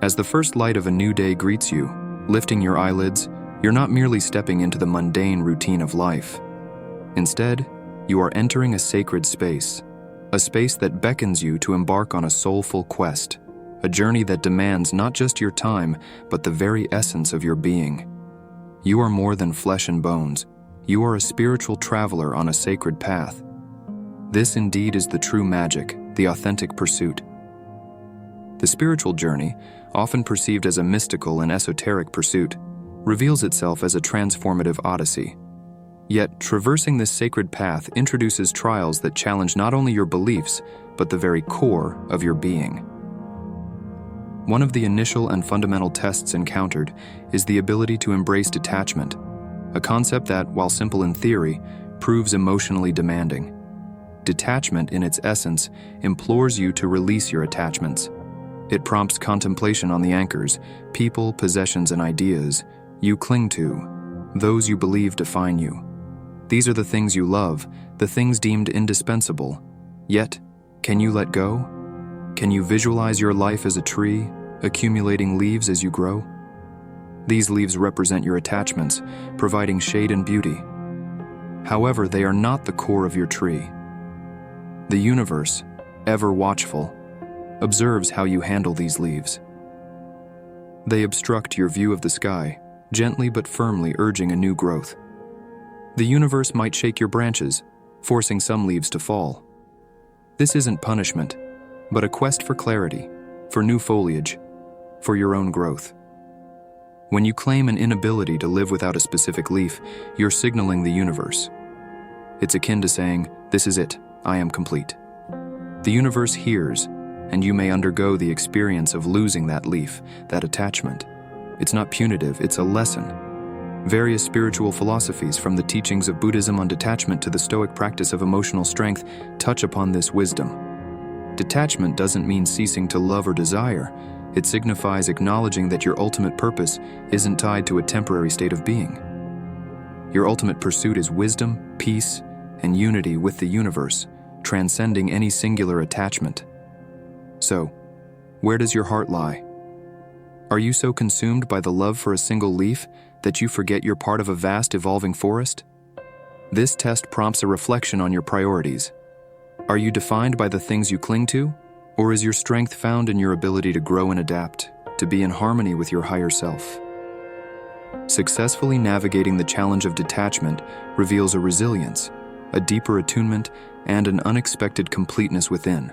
As the first light of a new day greets you, lifting your eyelids, you're not merely stepping into the mundane routine of life. Instead, you are entering a sacred space, a space that beckons you to embark on a soulful quest, a journey that demands not just your time, but the very essence of your being. You are more than flesh and bones. You are a spiritual traveler on a sacred path. This indeed is the true magic, the authentic pursuit. The spiritual journey, often perceived as a mystical and esoteric pursuit, reveals itself as a transformative odyssey. Yet, traversing this sacred path introduces trials that challenge not only your beliefs, but the very core of your being. One of the initial and fundamental tests encountered is the ability to embrace detachment, a concept that, while simple in theory, proves emotionally demanding. Detachment, in its essence, implores you to release your attachments. It prompts contemplation on the anchors, people, possessions, and ideas you cling to, those you believe define you. These are the things you love, the things deemed indispensable. Yet, can you let go? Can you visualize your life as a tree, accumulating leaves as you grow? These leaves represent your attachments, providing shade and beauty. However, they are not the core of your tree. The universe, ever watchful, observes how you handle these leaves. They obstruct your view of the sky, gently but firmly urging a new growth. The universe might shake your branches, forcing some leaves to fall. This isn't punishment, but a quest for clarity, for new foliage, for your own growth. When you claim an inability to live without a specific leaf, you're signaling the universe. It's akin to saying, "This is it, I am complete." The universe hears, and you may undergo the experience of losing that leaf, that attachment. It's not punitive, it's a lesson. Various spiritual philosophies, from the teachings of Buddhism on detachment to the Stoic practice of emotional strength, touch upon this wisdom. Detachment doesn't mean ceasing to love or desire. It signifies acknowledging that your ultimate purpose isn't tied to a temporary state of being. Your ultimate pursuit is wisdom, peace, and unity with the universe, transcending any singular attachment. So, where does your heart lie? Are you so consumed by the love for a single leaf that you forget you're part of a vast evolving forest? This test prompts a reflection on your priorities. Are you defined by the things you cling to? Or is your strength found in your ability to grow and adapt, to be in harmony with your higher self? Successfully navigating the challenge of detachment reveals a resilience, a deeper attunement, and an unexpected completeness within.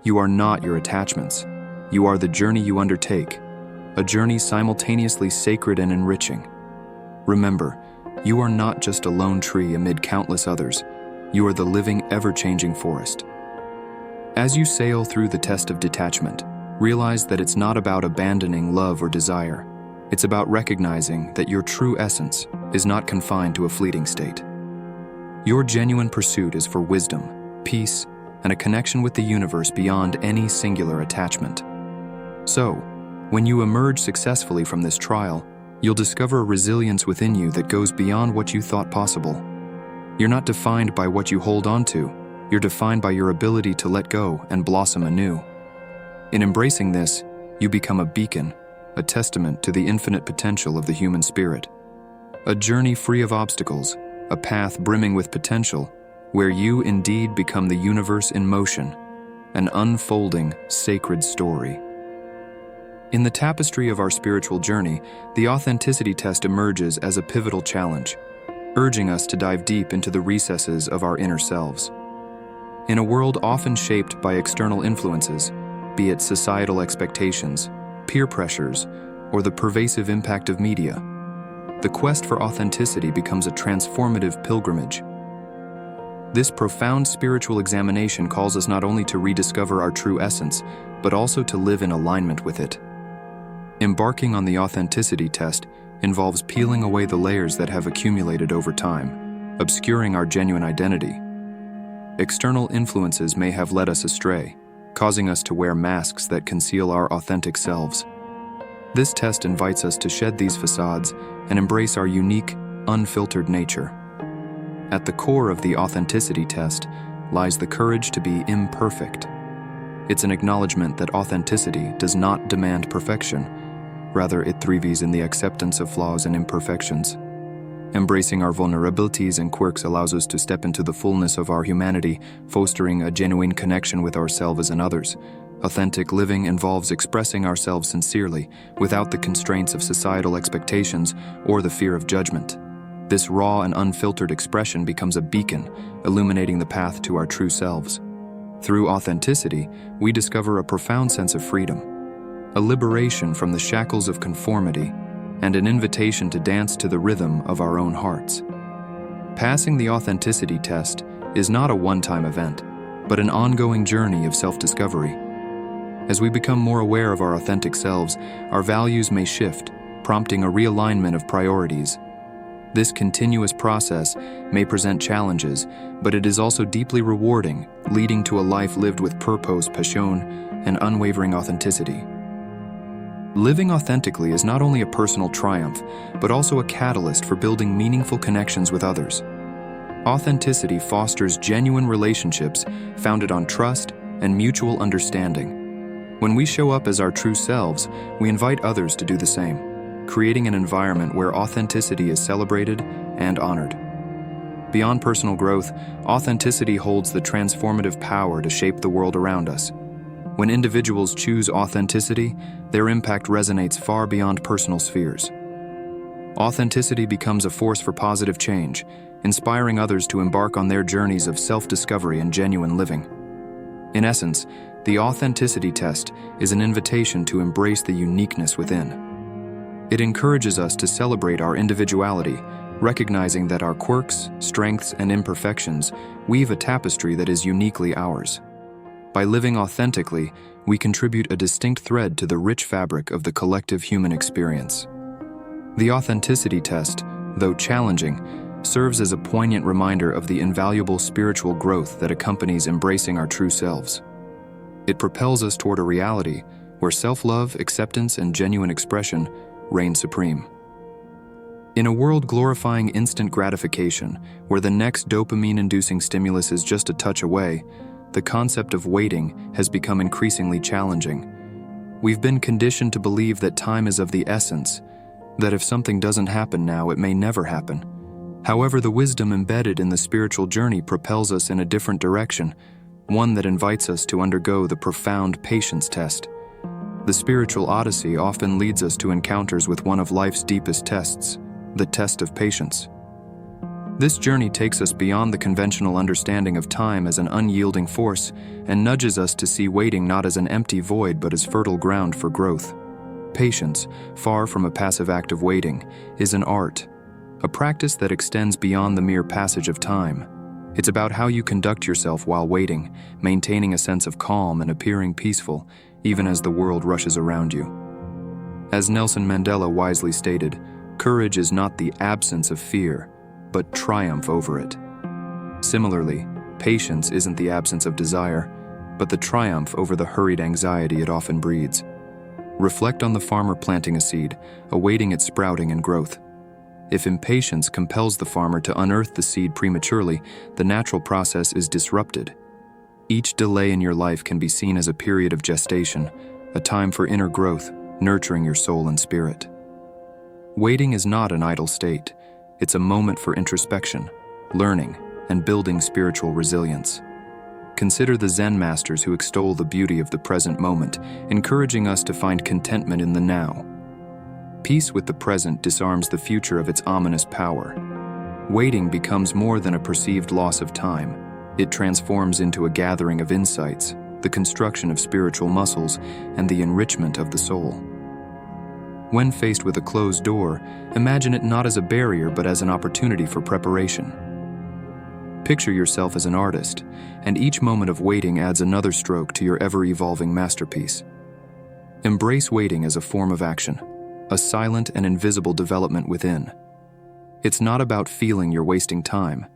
You are not your attachments. You are the journey you undertake, a journey simultaneously sacred and enriching. Remember, you are not just a lone tree amid countless others. You are the living, ever-changing forest. As you sail through the test of detachment, realize that it's not about abandoning love or desire. It's about recognizing that your true essence is not confined to a fleeting state. Your genuine pursuit is for wisdom, peace, and a connection with the universe beyond any singular attachment. So, when you emerge successfully from this trial, you'll discover a resilience within you that goes beyond what you thought possible. You're not defined by what you hold on to. You're defined by your ability to let go and blossom anew. In embracing this, you become a beacon, a testament to the infinite potential of the human spirit. A journey free of obstacles, a path brimming with potential, where you indeed become the universe in motion, an unfolding, sacred story. In the tapestry of our spiritual journey, the authenticity test emerges as a pivotal challenge, urging us to dive deep into the recesses of our inner selves. In a world often shaped by external influences, be it societal expectations, peer pressures, or the pervasive impact of media, the quest for authenticity becomes a transformative pilgrimage. This profound spiritual examination calls us not only to rediscover our true essence, but also to live in alignment with it. Embarking on the authenticity test involves peeling away the layers that have accumulated over time, obscuring our genuine identity. External influences may have led us astray, causing us to wear masks that conceal our authentic selves. This test invites us to shed these facades and embrace our unique, unfiltered nature. At the core of the authenticity test lies the courage to be imperfect. It's an acknowledgement that authenticity does not demand perfection. Rather, it thrives in the acceptance of flaws and imperfections. Embracing our vulnerabilities and quirks allows us to step into the fullness of our humanity, fostering a genuine connection with ourselves and others. Authentic living involves expressing ourselves sincerely, without the constraints of societal expectations or the fear of judgment. This raw and unfiltered expression becomes a beacon, illuminating the path to our true selves. Through authenticity, we discover a profound sense of freedom, a liberation from the shackles of conformity, and an invitation to dance to the rhythm of our own hearts. Passing the authenticity test is not a one-time event, but an ongoing journey of self-discovery. As we become more aware of our authentic selves, our values may shift, prompting a realignment of priorities. This continuous process may present challenges, but it is also deeply rewarding, leading to a life lived with purpose, passion, and unwavering authenticity. Living authentically is not only a personal triumph, but also a catalyst for building meaningful connections with others. Authenticity fosters genuine relationships founded on trust and mutual understanding. When we show up as our true selves, we invite others to do the same, creating an environment where authenticity is celebrated and honored. Beyond personal growth, authenticity holds the transformative power to shape the world around us. When individuals choose authenticity, their impact resonates far beyond personal spheres. Authenticity becomes a force for positive change, inspiring others to embark on their journeys of self-discovery and genuine living. In essence, the authenticity test is an invitation to embrace the uniqueness within. It encourages us to celebrate our individuality, recognizing that our quirks, strengths, and imperfections weave a tapestry that is uniquely ours. By living authentically, we contribute a distinct thread to the rich fabric of the collective human experience. The authenticity test, though challenging, serves as a poignant reminder of the invaluable spiritual growth that accompanies embracing our true selves. It propels us toward a reality where self-love, acceptance, and genuine expression reign supreme. In a world glorifying instant gratification, where the next dopamine-inducing stimulus is just a touch away, the concept of waiting has become increasingly challenging. We've been conditioned to believe that time is of the essence, that if something doesn't happen now, it may never happen. However, the wisdom embedded in the spiritual journey propels us in a different direction, one that invites us to undergo the profound patience test. The spiritual odyssey often leads us to encounters with one of life's deepest tests, the test of patience. This journey takes us beyond the conventional understanding of time as an unyielding force and nudges us to see waiting not as an empty void but as fertile ground for growth. Patience, far from a passive act of waiting, is an art, a practice that extends beyond the mere passage of time. It's about how you conduct yourself while waiting, maintaining a sense of calm and appearing peaceful, even as the world rushes around you. As Nelson Mandela wisely stated, courage is not the absence of fear, but triumph over it. Similarly, patience isn't the absence of desire, but the triumph over the hurried anxiety it often breeds. Reflect on the farmer planting a seed, awaiting its sprouting and growth. If impatience compels the farmer to unearth the seed prematurely, the natural process is disrupted. Each delay in your life can be seen as a period of gestation, a time for inner growth, nurturing your soul and spirit. Waiting is not an idle state. It's a moment for introspection, learning, and building spiritual resilience. Consider the Zen masters who extol the beauty of the present moment, encouraging us to find contentment in the now. Peace with the present disarms the future of its ominous power. Waiting becomes more than a perceived loss of time. It transforms into a gathering of insights, the construction of spiritual muscles, and the enrichment of the soul. When faced with a closed door, imagine it not as a barrier but as an opportunity for preparation. Picture yourself as an artist, and each moment of waiting adds another stroke to your ever-evolving masterpiece. Embrace waiting as a form of action, a silent and invisible development within. It's not about feeling you're wasting time.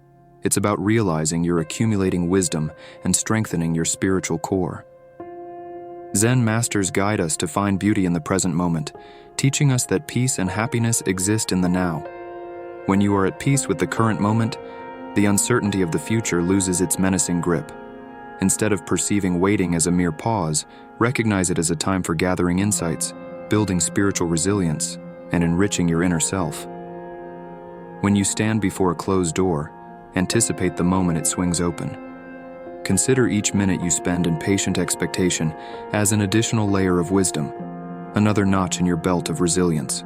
It's about realizing you're accumulating wisdom and strengthening your spiritual core. Zen masters guide us to find beauty in the present moment, teaching us that peace and happiness exist in the now. When you are at peace with the current moment, the uncertainty of the future loses its menacing grip. Instead of perceiving waiting as a mere pause, recognize it as a time for gathering insights, building spiritual resilience, and enriching your inner self. When you stand before a closed door, anticipate the moment it swings open. Consider each minute you spend in patient expectation as an additional layer of wisdom, another notch in your belt of resilience.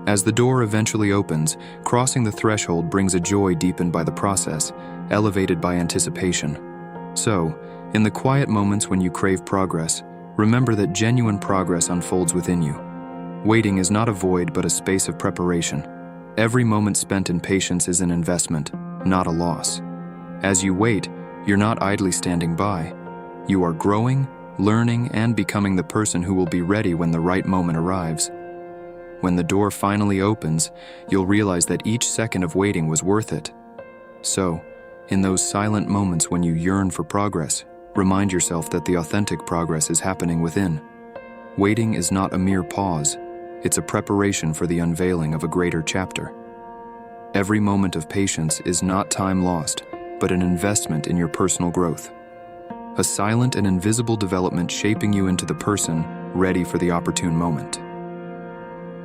As the door eventually opens, crossing the threshold brings a joy deepened by the process, elevated by anticipation. So, in the quiet moments when you crave progress, remember that genuine progress unfolds within you. Waiting is not a void but a space of preparation. Every moment spent in patience is an investment, not a loss. As you wait, you're not idly standing by. You are growing, learning, and becoming the person who will be ready when the right moment arrives. When the door finally opens, you'll realize that each second of waiting was worth it. So, in those silent moments when you yearn for progress, remind yourself that the authentic progress is happening within. Waiting is not a mere pause, it's a preparation for the unveiling of a greater chapter. Every moment of patience is not time lost, but an investment in your personal growth. A silent and invisible development shaping you into the person ready for the opportune moment.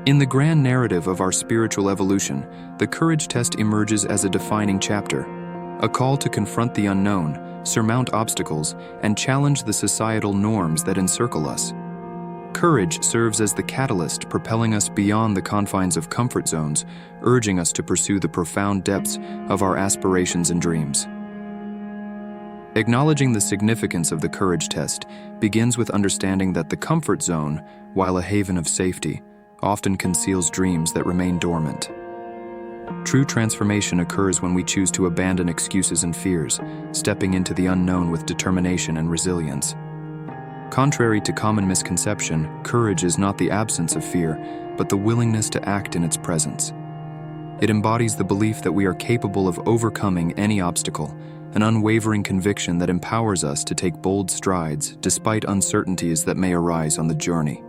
In the grand narrative of our spiritual evolution, the courage test emerges as a defining chapter, a call to confront the unknown, surmount obstacles, and challenge the societal norms that encircle us. Courage serves as the catalyst propelling us beyond the confines of comfort zones, urging us to pursue the profound depths of our aspirations and dreams. Acknowledging the significance of the courage test begins with understanding that the comfort zone, while a haven of safety, often conceals dreams that remain dormant. True transformation occurs when we choose to abandon excuses and fears, stepping into the unknown with determination and resilience. Contrary to common misconception, courage is not the absence of fear, but the willingness to act in its presence. It embodies the belief that we are capable of overcoming any obstacle, an unwavering conviction that empowers us to take bold strides despite uncertainties that may arise on the journey.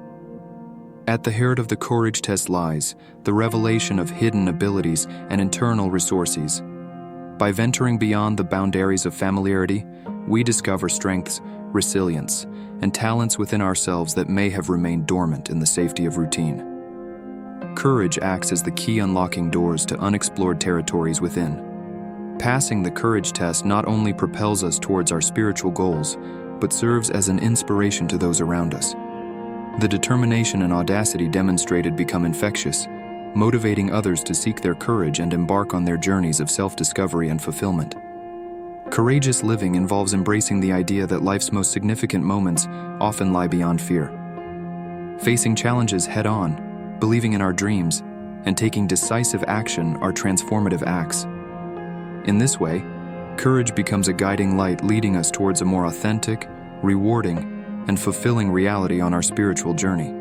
At the heart of the courage test lies the revelation of hidden abilities and internal resources. By venturing beyond the boundaries of familiarity, we discover strengths, resilience, and talents within ourselves that may have remained dormant in the safety of routine. Courage acts as the key unlocking doors to unexplored territories within. Passing the courage test not only propels us towards our spiritual goals, but serves as an inspiration to those around us. The determination and audacity demonstrated become infectious, motivating others to seek their courage and embark on their journeys of self-discovery and fulfillment. Courageous living involves embracing the idea that life's most significant moments often lie beyond fear. Facing challenges head-on, believing in our dreams, and taking decisive action are transformative acts. In this way, courage becomes a guiding light leading us towards a more authentic, rewarding, and fulfilling reality on our spiritual journey.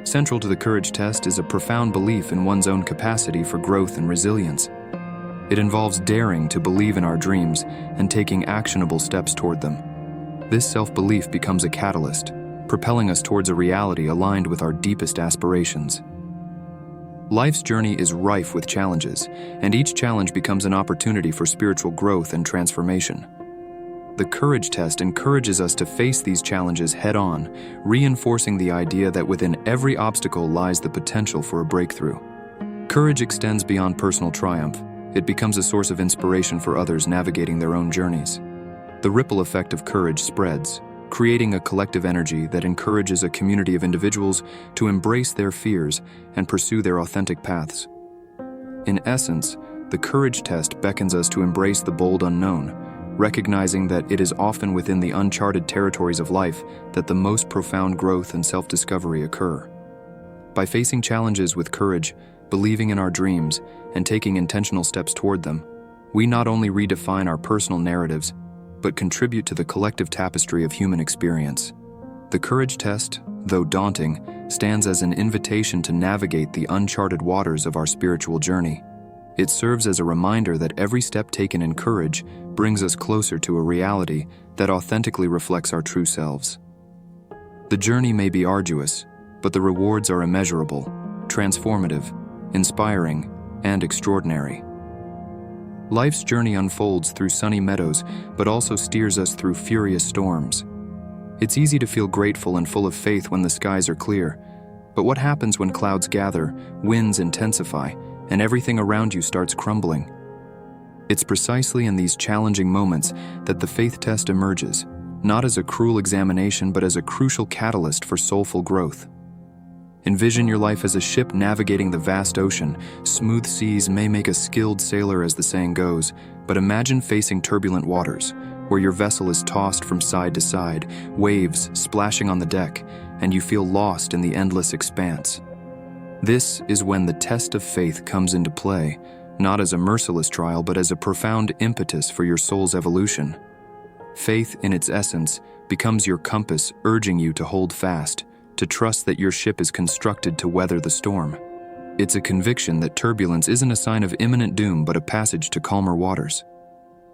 Central to the courage test is a profound belief in one's own capacity for growth and resilience. It involves daring to believe in our dreams and taking actionable steps toward them. This self-belief becomes a catalyst, propelling us towards a reality aligned with our deepest aspirations. Life's journey is rife with challenges, and each challenge becomes an opportunity for spiritual growth and transformation. The courage test encourages us to face these challenges head-on, reinforcing the idea that within every obstacle lies the potential for a breakthrough. Courage extends beyond personal triumph. It becomes a source of inspiration for others navigating their own journeys. The ripple effect of courage spreads, creating a collective energy that encourages a community of individuals to embrace their fears and pursue their authentic paths. In essence, the courage test beckons us to embrace the bold unknown, recognizing that it is often within the uncharted territories of life that the most profound growth and self-discovery occur. By facing challenges with courage, believing in our dreams, and taking intentional steps toward them, we not only redefine our personal narratives, but contribute to the collective tapestry of human experience. The courage test, though daunting, stands as an invitation to navigate the uncharted waters of our spiritual journey. It serves as a reminder that every step taken in courage brings us closer to a reality that authentically reflects our true selves. The journey may be arduous, but the rewards are immeasurable, transformative, inspiring, and extraordinary. Life's journey unfolds through sunny meadows, but also steers us through furious storms. It's easy to feel grateful and full of faith when the skies are clear, but what happens when clouds gather, winds intensify, and everything around you starts crumbling? It's precisely in these challenging moments that the faith test emerges, not as a cruel examination but as a crucial catalyst for soulful growth. Envision your life as a ship navigating the vast ocean. Smooth seas may make a skilled sailor, as the saying goes, but imagine facing turbulent waters, where your vessel is tossed from side to side, waves splashing on the deck, and you feel lost in the endless expanse. This is when the test of faith comes into play, not as a merciless trial, but as a profound impetus for your soul's evolution. Faith, in its essence, becomes your compass, urging you to hold fast, to trust that your ship is constructed to weather the storm. It's a conviction that turbulence isn't a sign of imminent doom, but a passage to calmer waters.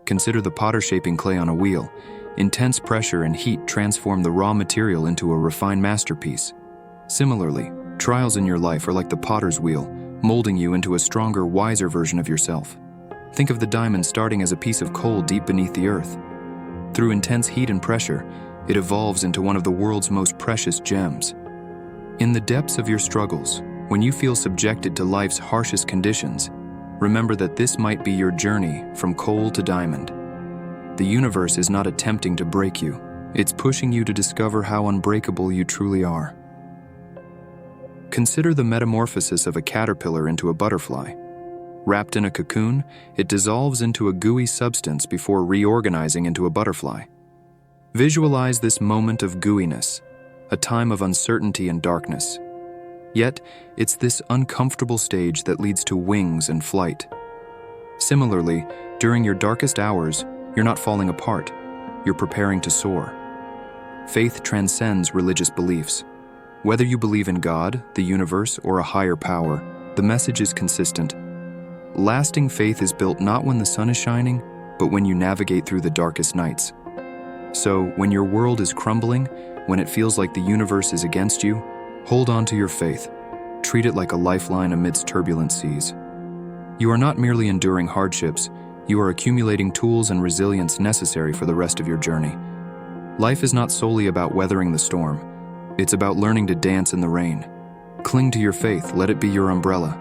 Consider the potter shaping clay on a wheel. Intense pressure and heat transform the raw material into a refined masterpiece. Similarly, trials in your life are like the potter's wheel, molding you into a stronger, wiser version of yourself. Think of the diamond starting as a piece of coal deep beneath the earth. Through intense heat and pressure, it evolves into one of the world's most precious gems. In the depths of your struggles, when you feel subjected to life's harshest conditions, remember that this might be your journey from coal to diamond. The universe is not attempting to break you. It's pushing you to discover how unbreakable you truly are. Consider the metamorphosis of a caterpillar into a butterfly. Wrapped in a cocoon, it dissolves into a gooey substance before reorganizing into a butterfly. Visualize this moment of gooiness, a time of uncertainty and darkness. Yet, it's this uncomfortable stage that leads to wings and flight. Similarly, during your darkest hours, you're not falling apart, you're preparing to soar. Faith transcends religious beliefs. Whether you believe in God, the universe, or a higher power, the message is consistent. Lasting faith is built not when the sun is shining, but when you navigate through the darkest nights. So, when your world is crumbling, when it feels like the universe is against you, hold on to your faith. Treat it like a lifeline amidst turbulent seas. You are not merely enduring hardships, you are accumulating tools and resilience necessary for the rest of your journey. Life is not solely about weathering the storm. It's about learning to dance in the rain. Cling to your faith, let it be your umbrella.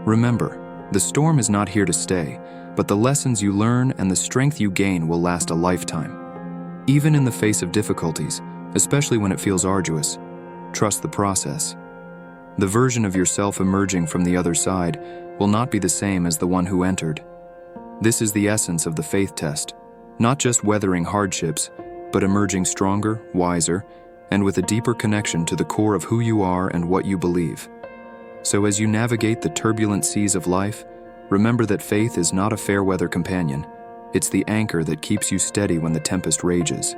Remember, the storm is not here to stay, but the lessons you learn and the strength you gain will last a lifetime. Even in the face of difficulties, especially when it feels arduous, trust the process. The version of yourself emerging from the other side will not be the same as the one who entered. This is the essence of the faith test, not just weathering hardships, but emerging stronger, wiser, and with a deeper connection to the core of who you are and what you believe. So as you navigate the turbulent seas of life, remember that faith is not a fair-weather companion. It's the anchor that keeps you steady when the tempest rages.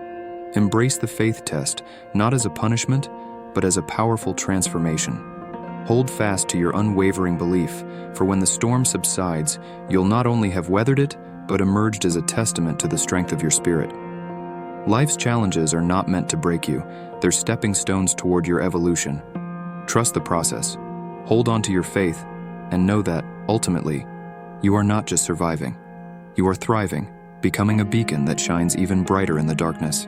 Embrace the faith test, not as a punishment, but as a powerful transformation. Hold fast to your unwavering belief, for when the storm subsides, you'll not only have weathered it, but emerged as a testament to the strength of your spirit. Life's challenges are not meant to break you. They're stepping stones toward your evolution. Trust the process. Hold on to your faith, and know that, ultimately, you are not just surviving. You are thriving, becoming a beacon that shines even brighter in the darkness.